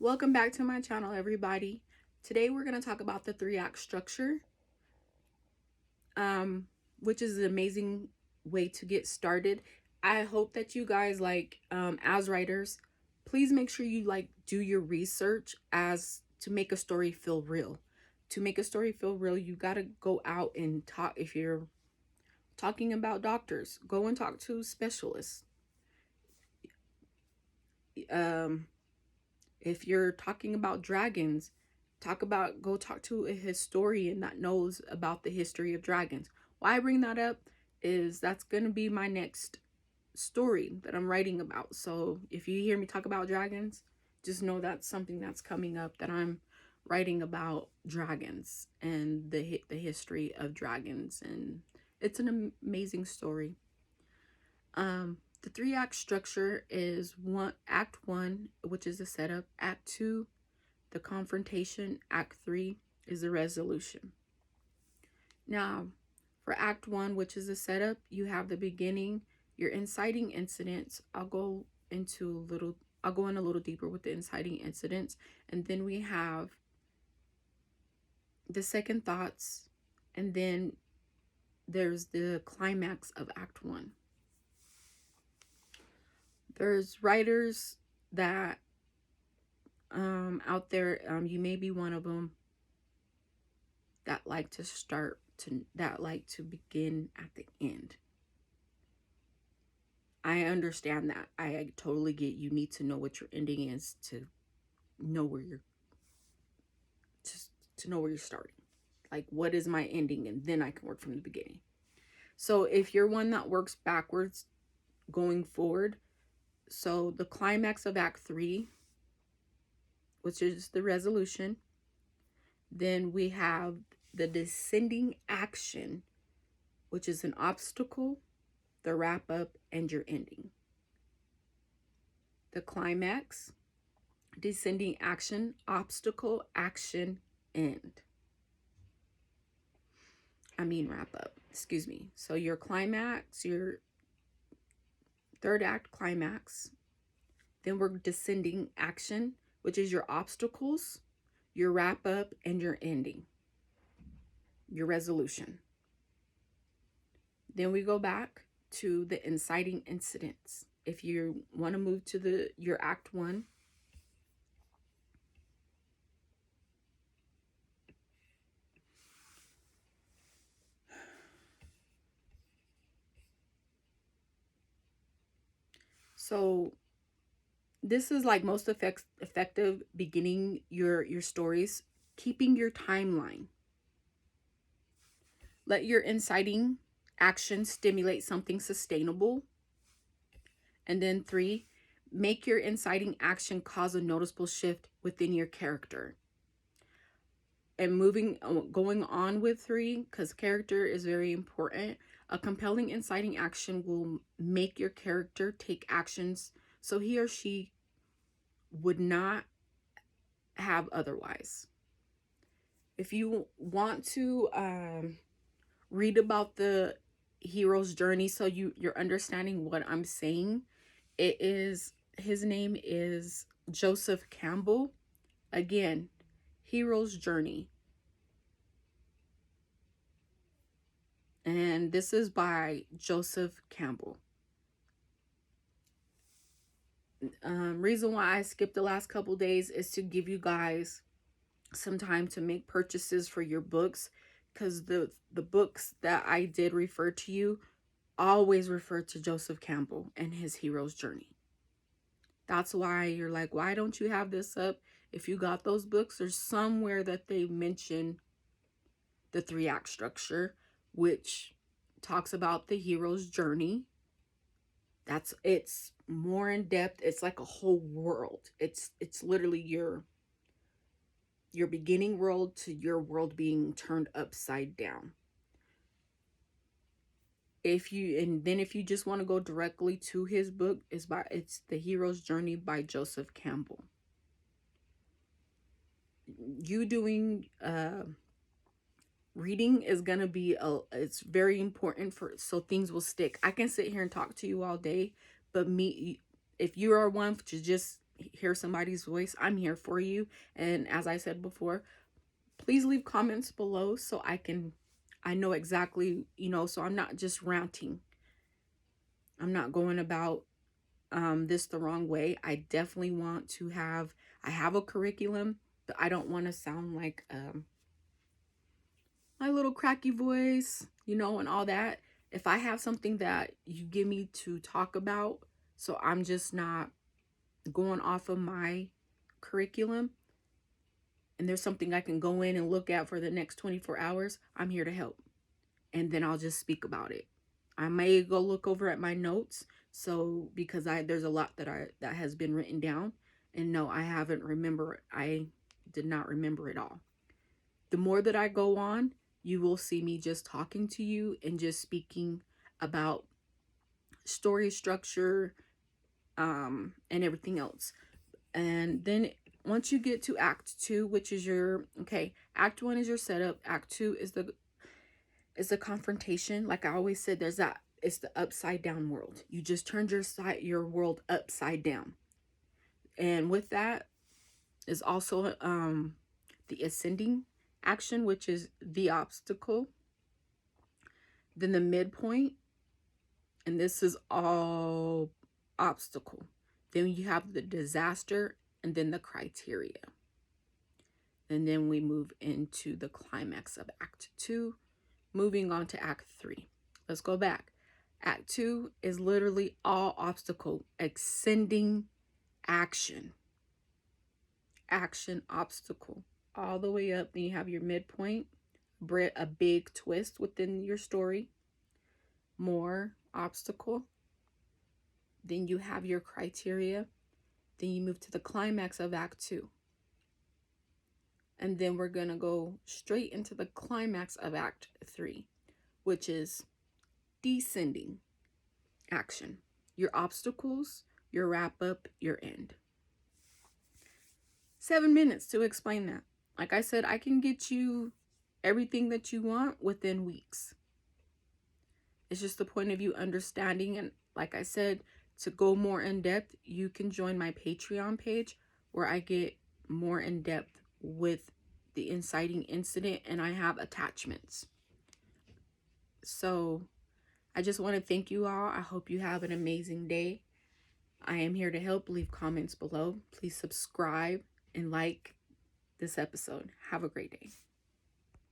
Welcome back to my channel, everybody. Today we're going to talk about the three-act structure, um, which is an amazing way to get started. I hope that you guys, as writers, please make sure you do your research as to make a story feel real. To make a story feel real, you got to go out and talk. If you're talking about doctors, go and talk to specialists. Um, if you're talking about dragons, go talk to a historian that knows about the history of dragons. Why I bring that up is that's going to be my next story that I'm writing about. So if you hear me talk about dragons, just know that's something that's coming up, that I'm writing about dragons and the history of dragons, and it's an amazing story. The three-act structure is act 1, which is the setup, act 2 the confrontation, act 3 is the resolution. Now, for act 1, which is the setup, you have the beginning, your inciting incidents. I'll go in a little deeper with the inciting incidents, and then we have the second thoughts, and then there's the climax of act 1. There's writers that out there, you may be one of them, that like to begin at the end. I understand that. I totally get you need to know what your ending is to know where you're to know where you're starting. Like, what is my ending, and then I can work from the beginning. So if you're one that works backwards going forward, so the climax of act 3, which is the resolution, then we have the descending action, which is an obstacle, the wrap up, and your ending. The climax, descending action, obstacle, action, end. Wrap up. Excuse me. So your climax, your third act climax. Then we're descending action, which is your obstacles, your wrap up, and your ending, your resolution. Then we go back to the inciting incidents. If you want to move to your act 1, so this is like most effective beginning your stories, keeping your timeline. Let your inciting action stimulate something sustainable. And then 3, make your inciting action cause a noticeable shift within your character. And going on with 3, because character is very important, a compelling inciting action will make your character take actions so he or she would not have otherwise. If you want to read about the hero's journey so you're understanding what I'm saying, his name is Joseph Campbell. Again, hero's journey. And this is by Joseph Campbell. Reason why I skipped the last couple days is to give you guys some time to make purchases for your books, because the books that I did refer to you always refer to Joseph Campbell and his hero's journey. That's why you're like, why don't you have this up? If you got those books, there's somewhere that they mention the three-act structure, which talks about the hero's journey. It's more in depth. It's like a whole world. It's literally your beginning world to your world being turned upside down. If you just want to go directly to his book, it's The Hero's Journey by Joseph Campbell. You doing reading is gonna be it's very important so things will stick. I can sit here and talk to you all day, but if you are one to just hear somebody's voice, I'm here for you. And as I said before, please leave comments below so I know exactly, so I'm not just ranting. I'm not going about this the wrong way. I definitely want to I have a curriculum, but I don't want to sound like my little cracky voice, and all that. If I have something that you give me to talk about, so I'm just not going off of my curriculum, and there's something I can go in and look at for the next 24 hours, I'm here to help. And then I'll just speak about it. I may go look over at my notes, so because there's a lot that has been written down, and no, I did not remember it all. The more that I go on, you will see me just talking to you and just speaking about story structure, and everything else. And then once you get to Act 2, which is Act 1 is your setup. Act 2 is the confrontation. Like I always said, it's the upside down world. You just turned your world upside down. And with that is also the ascending action, which is the obstacle. Then the midpoint, and this is all obstacle. Then you have the disaster, and then the criteria. And then we move into the climax of Act 2, moving on to Act 3. Let's go back. Act 2 is literally all obstacle, ascending action. Action, obstacle, all the way up. Then you have your midpoint, a big twist within your story. More obstacle. Then you have your criteria. Then you move to the climax of Act 2. And then we're going to go straight into the climax of Act 3, which is descending action. Your obstacles, your wrap up, your end. 7 minutes to explain that. Like I said, I can get you everything that you want within weeks. It's just the point of you understanding. And like I said, to go more in depth, you can join my Patreon page where I get more in depth with the inciting incident, and I have attachments. So I just want to thank you all. I hope you have an amazing day. I am here to help. Leave comments below. Please subscribe and like this episode. Have a great day.